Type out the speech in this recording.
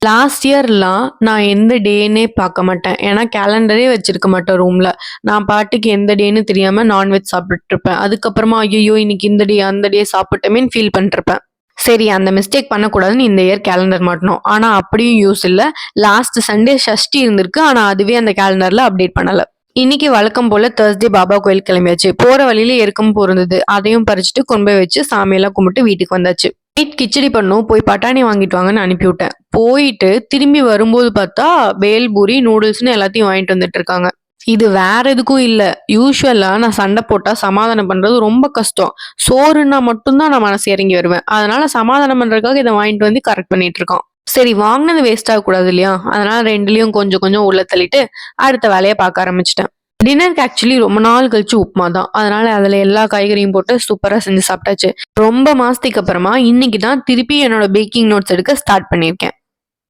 Last இயர்லாம் நான் எந்த டேன்னே பார்க்க மாட்டேன். ஏன்னா கேலண்டரே வச்சிருக்க மாட்டேன் ரூம்ல. நான் பாட்டுக்கு எந்த டேன்னு தெரியாம நான்வெஜ் சாப்பிட்டுருப்பேன். அதுக்கப்புறமா ஐய்யய்யோ! இன்னைக்கு இந்த டே, அந்த டே சாப்பிட்டோமேன்னு ஃபீல் பண்ணிட்டுருப்பேன். சரி அந்த மிஸ்டேக் பண்ணக்கூடாதுன்னு இந்த இயர் கேலண்டர் மாட்டுனோம். ஆனா அப்படியும் யூஸ் இல்ல. லாஸ்ட் சண்டே சஷ்டி இருந்திருக்கு. ஆனா அதுவே அந்த கேலண்டர்ல அப்டேட் பண்ணல. இன்னைக்கு வழக்கம் போல Thursday பாபா கோயில் கிளம்பியாச்சு. போற வழியில எருக்கம்பூ இருந்தது. அதையும் பறிச்சுட்டு கொண்டு போய் வச்சு சாமியெல்லாம் கும்பிட்டு வீட்டுக்கு வந்தாச்சு. நைட் கிச்சடி பண்ணும் போய் பட்டாணி வாங்கிட்டு வாங்கன்னு அனுப்பிவிட்டேன். போயிட்டு திரும்பி வரும்போது பார்த்தா பேல்பூரி, நூடுல்ஸ்ன்னு எல்லாத்தையும் வாங்கிட்டு வந்துட்டு இருக்காங்க. இது வேற எதுக்கும் இல்ல. யூசுவலா நான் சண்டை போட்டா சமாதானம் பண்றது ரொம்ப கஷ்டம். சோறுன்னா மட்டும் தான் நான் மனசு இறங்கி வருவேன். அதனால சமாதானம் பண்றதுக்காக இதை வாங்கிட்டு வந்து கரெக்ட் பண்ணிட்டு இருக்கான். சரி வாங்கினது வேஸ்ட் ஆகக்கூடாது இல்லையா? அதனால ரெண்டுலயும் கொஞ்சம் கொஞ்சம் உள்ள தள்ளிட்டு அடுத்த வேலையை பார்க்க ஆரம்பிச்சிட்டேன். டின்னருக்கு ஆக்சுவலி ரொம்ப நாள் கழிச்சு உப்புமா தான். அதனால அதுல எல்லா காய்கறியும் போட்டு சூப்பரா செஞ்சு சாப்பிட்டாச்சு. ரொம்ப மாசத்துக்கு அப்புறமா இன்னைக்கு தான் திருப்பி என்னோட பேக்கிங் நோட்ஸ் எடுக்க ஸ்டார்ட் பண்ணியிருக்கேன்.